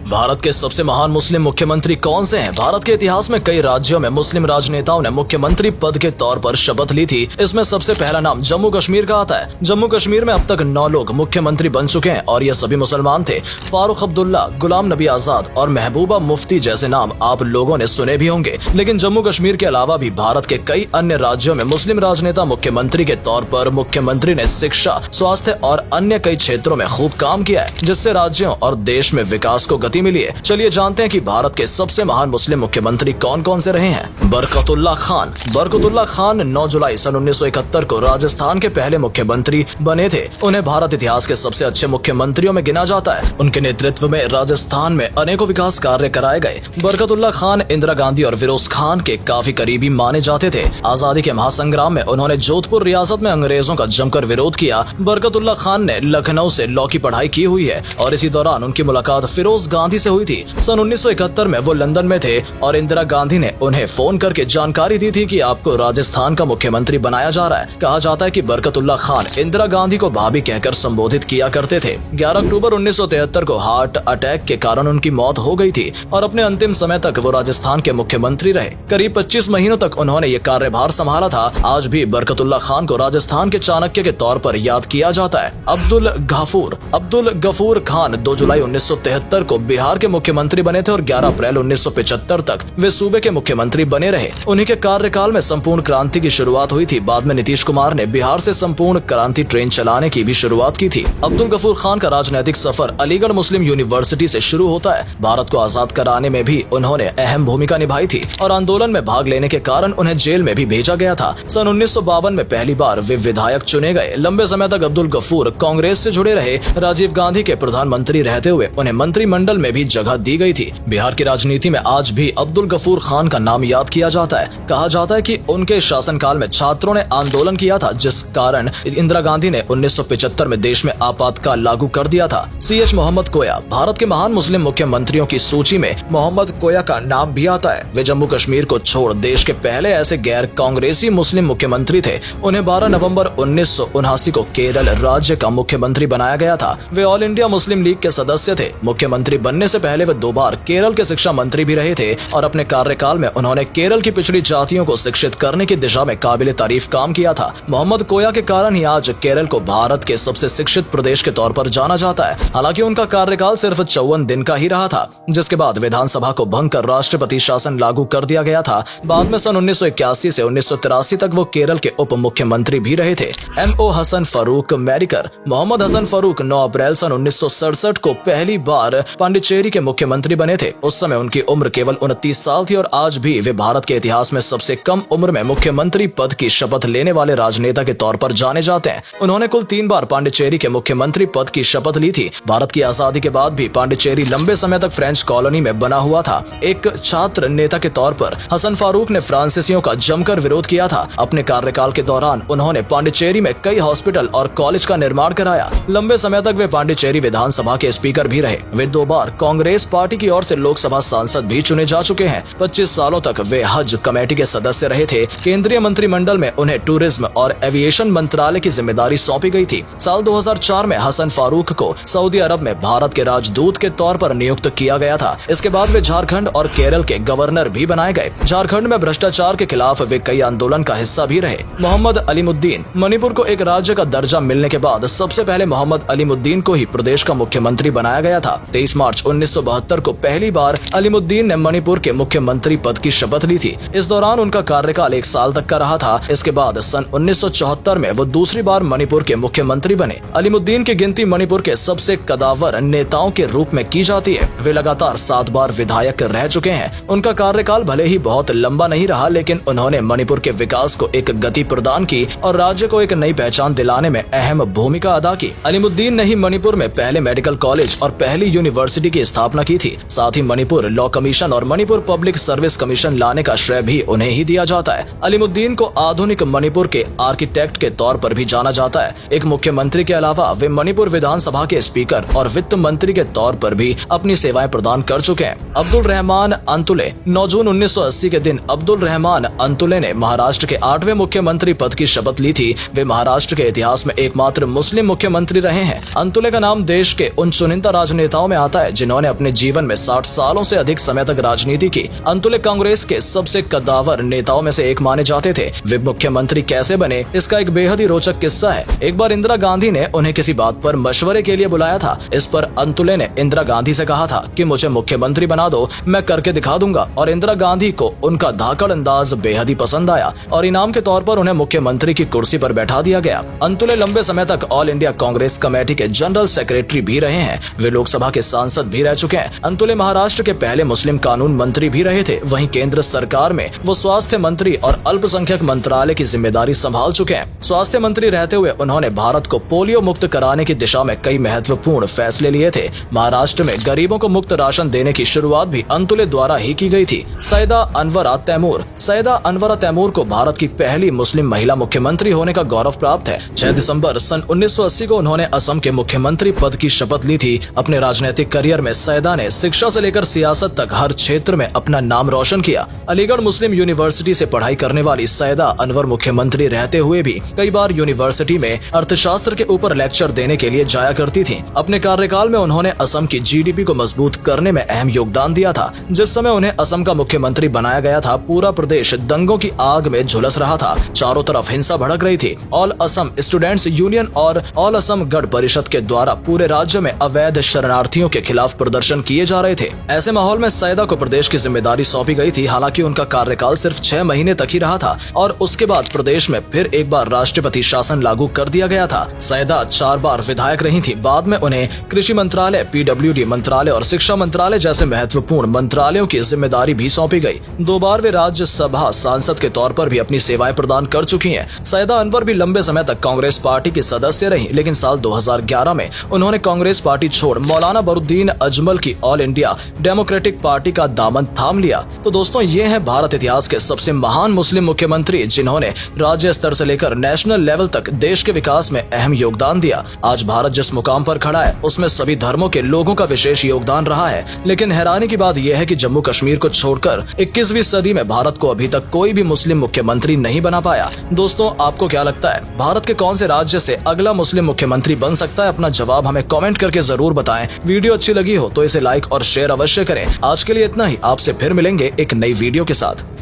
भारत के सबसे महान मुस्लिम मुख्यमंत्री कौन से हैं? भारत के इतिहास में कई राज्यों में मुस्लिम राजनेताओं ने मुख्यमंत्री पद के तौर पर शपथ ली थी। इसमें सबसे पहला नाम जम्मू कश्मीर का आता है। जम्मू कश्मीर में अब तक 9 लोग मुख्यमंत्री बन चुके हैं और ये सभी मुसलमान थे। फारूक अब्दुल्ला, गुलाम नबी आजाद और महबूबा मुफ्ती जैसे नाम आप लोगों ने सुने भी होंगे। लेकिन जम्मू कश्मीर के अलावा भी भारत के कई अन्य राज्यों में मुस्लिम राजनेता मुख्यमंत्री के तौर पर मुख्यमंत्री ने शिक्षा, स्वास्थ्य और अन्य कई क्षेत्रों में खूब काम किया है, जिससे राज्यों और देश में विकास को गति मिली है। चलिए जानते हैं कि भारत के सबसे महान मुस्लिम मुख्यमंत्री कौन कौन से रहे हैं। बरकतुल्ला खान। बरकतुल्ला खान 9 जुलाई सन 1971 को राजस्थान के पहले मुख्यमंत्री बने थे। उन्हें भारत इतिहास के सबसे अच्छे मुख्यमंत्रियों में गिना जाता है। उनके नेतृत्व में राजस्थान में अनेकों विकास कार्य कराए गए। बरकतुल्ला खान इंदिरा गांधी और फिरोज खान के काफी करीबी माने जाते थे। आजादी के महासंग्राम में उन्होंने जोधपुर रियासत में अंग्रेजों का जमकर विरोध किया। बरकतुल्ला खान ने लखनऊ से लॉ की पढ़ाई की हुई है और इसी दौरान उनकी मुलाकात फिरोज गांधी से हुई थी। सन 1971 में वो लंदन में थे और इंदिरा गांधी ने उन्हें फोन करके जानकारी दी थी कि आपको राजस्थान का मुख्यमंत्री बनाया जा रहा है। कहा जाता है कि बरकतुल्ला खान इंदिरा गांधी को भाभी कहकर संबोधित किया करते थे। 11 अक्टूबर 1973 को हार्ट अटैक के कारण उनकी मौत हो गई थी और अपने अंतिम समय तक वो राजस्थान के मुख्यमंत्री रहे। करीब 25 महीनों तक उन्होंने ये कार्यभार संभाला था। आज भी बरकतुल्ला खान को राजस्थान के चाणक्य के तौर पर याद किया जाता है। अब्दुल गफूर खान 2 जुलाई 1973 को बिहार के मुख्यमंत्री बने थे और 11 अप्रैल 1975 तक वे सूबे के मुख्यमंत्री बने रहे। उन्हीं के कार्यकाल में संपूर्ण क्रांति की शुरुआत हुई थी। बाद में नीतीश कुमार ने बिहार से संपूर्ण क्रांति ट्रेन चलाने की भी शुरुआत की थी। अब्दुल गफूर खान का राजनीतिक सफर अलीगढ़ मुस्लिम यूनिवर्सिटी से शुरू होता है। भारत को आजाद कराने में भी उन्होंने अहम भूमिका निभाई थी और आंदोलन में भाग लेने के कारण उन्हें जेल में भी भेजा गया था। सन 1952 में पहली बार वे विधायक चुने गए। लंबे समय तक अब्दुल गफूर कांग्रेस से जुड़े रहे। राजीव गांधी के प्रधानमंत्री रहते हुए उन्हें मंत्रिमंडल में भी जगह दी गई थी। बिहार की राजनीति में आज भी अब्दुल गफूर खान का नाम याद किया जाता है। कहा जाता है कि उनके शासनकाल में छात्रों ने आंदोलन किया था, जिस कारण इंदिरा गांधी ने 1975 में देश में आपातकाल लागू कर दिया था। CH मोहम्मद कोया। भारत के महान मुस्लिम मुख्यमंत्रियों की सूची में मोहम्मद कोया का नाम भी आता है। वे जम्मू कश्मीर को छोड़ देश के पहले ऐसे गैर कांग्रेसी मुस्लिम मुख्यमंत्री थे। उन्हें 12 नवंबर 1979 को केरल राज्य का मुख्यमंत्री बनाया गया था। वे ऑल इंडिया मुस्लिम लीग के सदस्य थे। मुख्यमंत्री बनने से पहले वे 2 बार केरल के शिक्षा मंत्री भी रहे थे और अपने कार्यकाल में उन्होंने केरल की पिछड़ी जातियों को शिक्षित करने की दिशा में काबिले तारीफ काम किया था। मोहम्मद कोया के कारण ही आज केरल को भारत के सबसे शिक्षित प्रदेश के तौर पर जाना जाता है। हालांकि उनका कार्यकाल सिर्फ 54 दिन का ही रहा था, जिसके बाद विधानसभा को भंग कर राष्ट्रपति शासन लागू कर दिया गया था। बाद में सन 1981 से 1983 तक वो केरल के उप मुख्यमंत्री भी रहे थे। MO हसन फारूक मैरिकर। मोहम्मद हसन फारूक 9 अप्रैल सन 1967 को पहली बार पांडिचेरी के मुख्यमंत्री बने थे। उस समय उनकी उम्र केवल 29 साल थी और आज भी वे भारत के इतिहास में सबसे कम उम्र में मुख्यमंत्री पद की शपथ लेने वाले राजनेता के तौर पर जाने जाते हैं। उन्होंने कुल 3 बार पांडिचेरी के मुख्यमंत्री पद की शपथ ली थी। भारत की आजादी के बाद भी पांडिचेरी लंबे समय तक फ्रेंच कॉलोनी में बना हुआ था। एक छात्र नेता के तौर पर हसन फारूक ने फ्रांसीसियों का जमकर विरोध किया था। अपने कार्यकाल के दौरान उन्होंने पांडिचेरी में कई हॉस्पिटल और कॉलेज का निर्माण कराया। लंबे समय तक वे पांडिचेरी विधानसभा के स्पीकर भी रहे। वे 2 बार कांग्रेस पार्टी की ओर से लोकसभा सांसद भी चुने जा चुके हैं। 25 सालों तक वे हज कमेटी के सदस्य रहे थे। केंद्रीय मंत्रिमंडल में उन्हें टूरिज्म और एविएशन मंत्रालय की जिम्मेदारी सौंपी गई थी। साल 2004 में हसन फारूक को सऊदी अरब में भारत के राजदूत के तौर पर नियुक्त किया गया था। इसके बाद वे झारखंड और केरल के गवर्नर भी बनाए गए। झारखंड में भ्रष्टाचार के खिलाफ वे कई आंदोलन का हिस्सा भी रहे। मोहम्मद अलीमुद्दीन। मणिपुर को एक राज्य का दर्जा मिलने के बाद सबसे पहले मोहम्मद अलीमुद्दीन को ही प्रदेश का मुख्यमंत्री बनाया गया था। 23 मार्च 1972 को पहली बार अलीमुद्दीन ने मणिपुर के मुख्यमंत्री पद की शपथ ली थी। इस दौरान उनका कार्यकाल 1 साल तक का रहा था। इसके बाद सन 1974 में वो दूसरी बार मणिपुर के मुख्यमंत्री बने। अलीमुद्दीन की गिनती मणिपुर के सबसे कदावर नेताओं के रूप में की जाती है। वे लगातार 7 बार विधायक रह चुके हैं। उनका कार्यकाल भले ही बहुत लंबा नहीं रहा, लेकिन उन्होंने मणिपुर के विकास को एक गति प्रदान की और राज्य को एक नई पहचान दिलाने में अहम भूमिका अदा की। अलीमुद्दीन ने ही मणिपुर में पहले मेडिकल कॉलेज और पहली यूनिवर्सिटी की स्थापना की थी। साथ ही मणिपुर लॉ कमीशन और मणिपुर पब्लिक सर्विस कमीशन लाने का श्रेय भी उन्हें ही दिया जाता है। अलीमुद्दीन को आधुनिक मणिपुर के आर्किटेक्ट के तौर पर भी जाना जाता है। एक मुख्यमंत्री के अलावा वे मणिपुर विधानसभा के स्पीकर और वित्त मंत्री के तौर पर भी अपनी सेवाएं प्रदान कर चुके हैं। अब्दुल रहमान अंतुले। 9 जून 1980 के दिन अब्दुल रहमान अंतुले ने महाराष्ट्र के 8वें मुख्यमंत्री पद की शपथ ली थी। वे महाराष्ट्र के इतिहास में एकमात्र मुस्लिम मुख्यमंत्री रहे हैं। अंतुले का नाम देश के उन चुनिंदा राजनेताओं में आता है जिन्होंने अपने जीवन में 60 सालों से अधिक समय तक राजनीति की। अंतुले कांग्रेस के सबसे कद्दावर नेताओं में से एक माने जाते थे। वे मुख्यमंत्री कैसे बने, इसका एक बेहद ही रोचक किस्सा है। एक बार इंदिरा गांधी ने उन्हें किसी बात पर मशवरे के लिए बुलाया था। इस पर अंतुले ने इंदिरा गांधी से कहा था कि मुझे मुख्यमंत्री बना दो, मैं करके दिखा दूंगा। और इंदिरा गांधी को उनका धाकड़ अंदाज बेहद ही पसंद आया और इनाम के तौर पर उन्हें मुख्यमंत्री की कुर्सी पर बैठा दिया गया। अंतुले लंबे समय तक ऑल इंडिया कांग्रेस कमेटी के जनरल सेक्रेटरी भी रहे हैं। वे लोकसभा के सांसद भी रह चुके हैं। अंतुले महाराष्ट्र के पहले मुस्लिम कानून मंत्री भी रहे थे। वहीं केंद्र सरकार में वो स्वास्थ्य मंत्री और अल्पसंख्यक मंत्रालय की जिम्मेदारी संभाल चुके हैं। स्वास्थ्य मंत्री रहते हुए उन्होंने भारत को पोलियो मुक्त कराने की दिशा में कई महत्वपूर्ण फैसले लिए थे। महाराष्ट्र में गरीबों को मुफ्त राशन देने की शुरुआत भी अंतुले द्वारा ही की गई थी। सैयदा अनवरा तैमूर को भारत की पहली मुस्लिम महिला मुख्यमंत्री होने का गौरव प्राप्त है। 6 दिसंबर सन 1980 को उन्होंने असम के मुख्यमंत्री पद की शपथ ली थी। अपने राजनीतिक करियर में सैयदा ने शिक्षा से लेकर सियासत तक हर क्षेत्र में अपना नाम रोशन किया। अलीगढ़ मुस्लिम यूनिवर्सिटी से पढ़ाई करने वाली सैयदा अनवर मुख्यमंत्री रहते हुए भी कई बार यूनिवर्सिटी में अर्थशास्त्र के ऊपर लेक्चर देने के लिए जाया करती थी। अपने कार्यकाल में उन्होंने असम की जीडीपी को मजबूत करने में अहम योगदान दिया था। जिस समय उन्हें असम का मुख्यमंत्री बनाया गया था, पूरा प्रदेश दंगों की आग में झुलस रहा था। चारों तरफ हिंसा भड़क रही थी। ऑल असम स्टूडेंट्स यूनियन और ऑल असम गढ़ परिषद के द्वारा पूरे राज्य में अवैध शरणार्थियों के खिलाफ प्रदर्शन किए जा रहे थे। ऐसे माहौल में सैयदा को प्रदेश की जिम्मेदारी सौंपी गई थी। हालांकि उनका कार्यकाल सिर्फ 6 महीने तक ही रहा था और उसके बाद प्रदेश में फिर एक बार राष्ट्रपति शासन लागू कर दिया गया था। सैयदा 4 बार विधायक रही थी। बाद में उन्हें कृषि मंत्रालय, पीडब्ल्यूडी मंत्रालय और शिक्षा मंत्रालय जैसे महत्वपूर्ण मंत्रालयों की जिम्मेदारी भी सौंपी गई। 2 बार वे राज्यसभा सांसद के तौर पर भी अपनी सेवाएं प्रदान कर चुकी हैं। सैयदा अनवर भी लंबे समय तक कांग्रेस पार्टी की सदस्य रही, लेकिन साल 2011 में उन्होंने कांग्रेस पार्टी छोड़ मौलाना बरुद्दीन अजमल की ऑल इंडिया डेमोक्रेटिक पार्टी का दामन थाम लिया। तो दोस्तों, ये है भारत इतिहास के सबसे महान मुस्लिम मुख्यमंत्री जिन्होंने राज्य स्तर से लेकर नेशनल लेवल तक देश के विकास में अहम योगदान दिया। आज भारत जिस मुकाम पर खड़ा है उसमें सभी धर्मों के लोगों का विशेष योगदान रहा है। लेकिन हैरानी की बात यह है कि जम्मू कश्मीर को छोड़कर 21वीं सदी में भारत को अभी तक कोई भी मुस्लिम मुख्यमंत्री नहीं बना पाया। दोस्तों, आपको क्या लगता है, भारत के कौन से राज्य से अगला मुस्लिम मुख्यमंत्री बन सकता है? अपना जवाब हमें कमेंट करके जरूर बताएं। वीडियो अच्छी लगी हो तो इसे लाइक और शेयर अवश्य करें। आज के लिए इतना ही। आपसे फिर मिलेंगे एक नई वीडियो के साथ।